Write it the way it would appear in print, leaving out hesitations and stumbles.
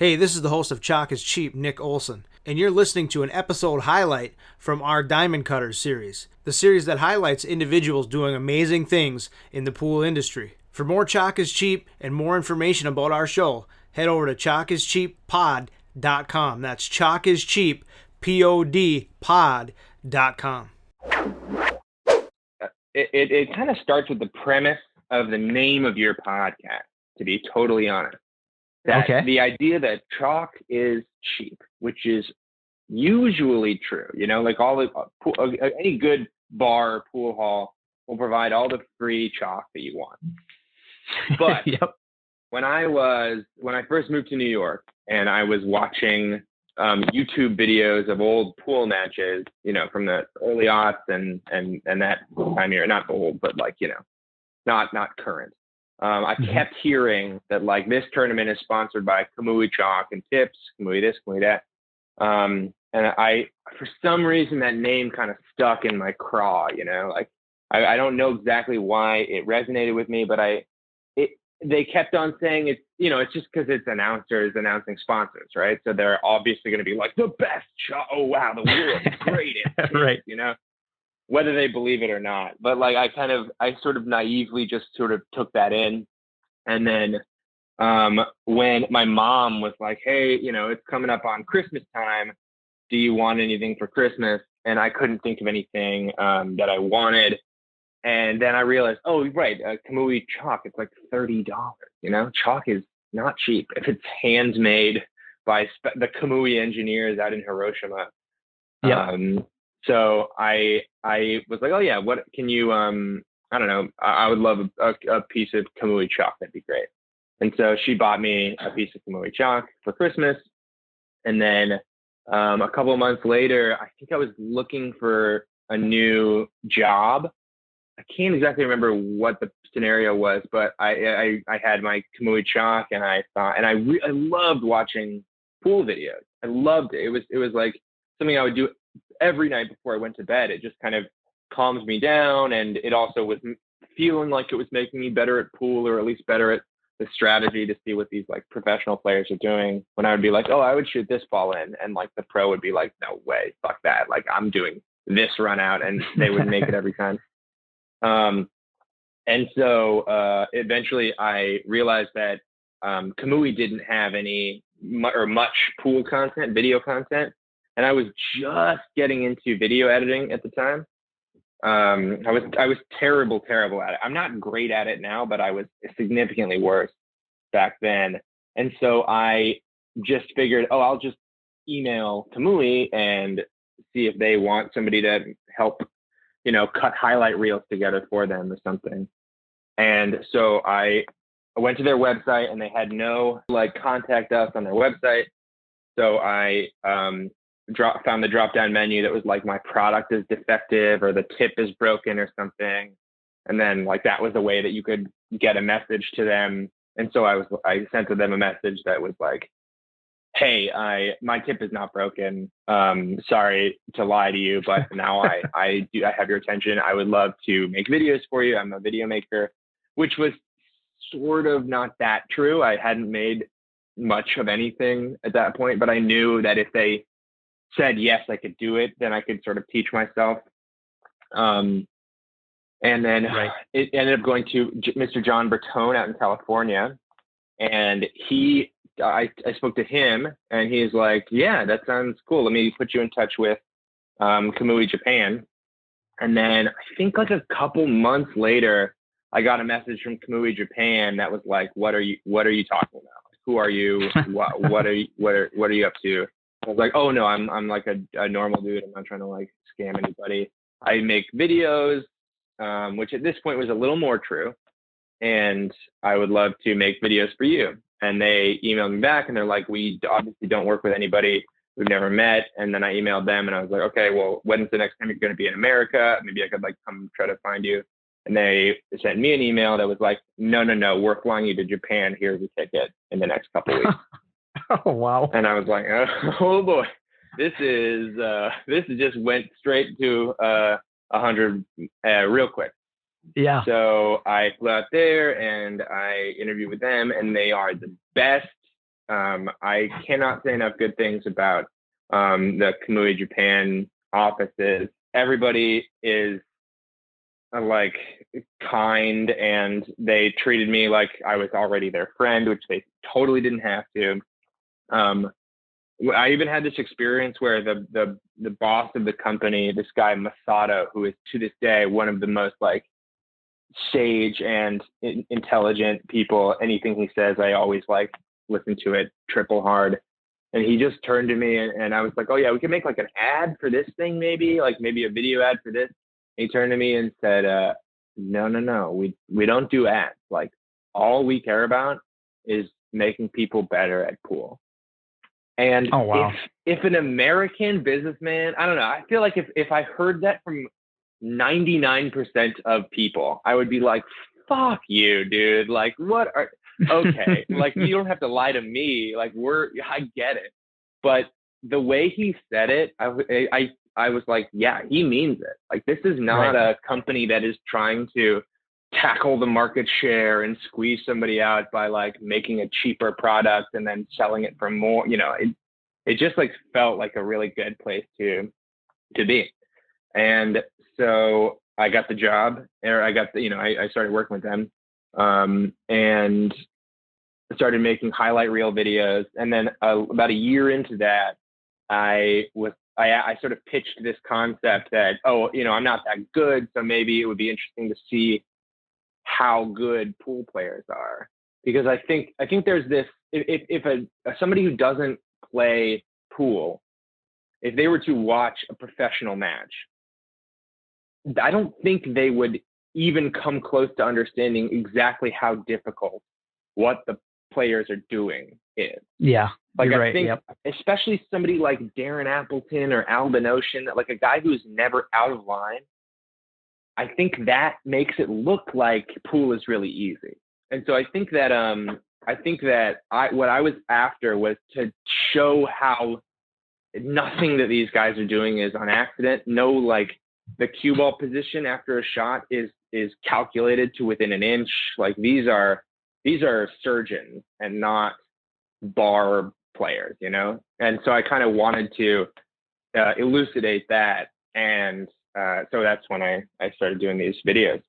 Hey, this is the host of Chalk is Cheap, Nick Olson, and you're listening to an episode highlight from our Diamond Cutters series, the series that highlights individuals doing amazing things in the pool industry. For more Chalk is Cheap and more information about our show, head over to chalkischeappod.com. That's chalkischeappod pod.com. It kind of starts with the premise of the name of your podcast, to be totally honest. The idea that chalk is cheap, which is usually true, like any good bar or pool hall will provide all the free chalk that you want. But Yep. when I first moved to New York and I was watching YouTube videos of old pool matches, from the early aughts and that time era, not old, but not current. I kept hearing that this tournament is sponsored by Kamui Chalk and Tips, Kamui this, Kamui that. And I, for some reason, that name kind of stuck in my craw, I don't know exactly why it resonated with me, but they kept on saying it's just because it's announcers announcing sponsors, right? So they're obviously going to be the best chalk. Oh, wow, the world's greatest. Right. Whether they believe it or not. But I sort of naively just sort of took that in. And then when my mom was like, hey, it's coming up on Christmas time. Do you want anything for Christmas? And I couldn't think of anything that I wanted. And then I realized, oh, right, Kamui chalk, it's $30. Chalk is not cheap if it's handmade by the Kamui engineers out in Hiroshima. Yep. So I was like, oh yeah, what can you, I don't know, I would love a piece of Kamui chalk. That'd be great. And so she bought me a piece of Kamui chalk for Christmas. And then a couple of months later, I think I was looking for a new job. I can't exactly remember what the scenario was, but I had my Kamui chalk and I thought, and I loved watching pool videos. I loved it. It was something I would do every night before I went to bed. It just kind of calms me down. And it also was feeling like it was making me better at pool, or at least better at the strategy to see what these professional players are doing. When I would be like, oh, I would shoot this ball in. And the pro would be like, no way, fuck that. I'm doing this run out, and they would make it every time. And so eventually I realized that Kamui didn't have much pool content, video content. And I was just getting into video editing at the time. I was terrible at it. I'm not great at it now, but I was significantly worse back then. And so I just figured, I'll just email Kamui and see if they want somebody to help, cut highlight reels together for them or something. And so I went to their website and they had no contact us on their website. So I found the drop-down menu that was my product is defective or the tip is broken or something. And then that was the way that you could get a message to them. And so I sent to them a message that was hey, my tip is not broken. Sorry to lie to you, but now I have your attention. I would love to make videos for you. I'm a video maker, which was sort of not that true. I hadn't made much of anything at that point, but I knew that if they said yes, I could do it, then I could sort of teach myself. And then It ended up going to Mr. John Bertone out in California, and I spoke to him, and he's like, yeah, that sounds cool. Let me put you in touch with Kamui Japan. And then I think a couple months later, I got a message from Kamui Japan that was what are you talking about? Who are you? What are you up to? I was like, oh no, I'm a normal dude. I'm not trying to scam anybody. I make videos, which at this point was a little more true. And I would love to make videos for you. And they emailed me back and they're like, we obviously don't work with anybody we've never met. And then I emailed them and I was like, okay, well, when's the next time you're going to be in America? Maybe I could come try to find you. And they sent me an email that was like, no, we're flying you to Japan. Here's a ticket in the next couple of weeks. Oh, wow. And I was like, oh boy, this just went straight to 100 real quick. Yeah. So I flew out there and I interviewed with them, and they are the best I cannot say enough good things about the Kamui Japan offices. Everybody is like kind, and they treated me like I was already their friend, which they totally didn't have to. I even had this experience where the boss of the company, this guy Masato, who is to this day one of the most like sage and intelligent people. Anything he says, I always like listen to it triple hard. And he just turned to me, and I was like, "Oh yeah, we can make like an ad for this thing, maybe a video ad for this." And he turned to me and said, "No, we don't do ads. Like all we care about is making people better at pool." And Oh, wow. if an American businessman, I don't know, I feel like if I heard that from 99% of people, I would be like, "Fuck you, dude. Like, what are, okay. Like, you don't have to lie to me. Like, I get it." But the way he said it, I was like, yeah, he means it. Like, this is not a company that is trying to tackle the market share and squeeze somebody out by like making a cheaper product and then selling it for more, it just like felt like a really good place to be. And so I got the job, or I started working with them, and started making highlight reel videos. And then about a year into that, I sort of pitched this concept that, I'm not that good, so maybe it would be interesting to see how good pool players are. Because I think there's this, if somebody who doesn't play pool, if they were to watch a professional match, I don't think they would even come close to understanding exactly how difficult what the players are doing is. Yeah. Like, I think especially somebody like Darren Appleton or Al Benocean, like a guy who's never out of line, I think that makes it look like pool is really easy. And so I think that what I was after was to show how nothing that these guys are doing is on accident. No, like the cue ball position after a shot is calculated to within an inch. Like these are surgeons and not bar players, And so I kind of wanted to elucidate that, and so that's when I started doing these videos.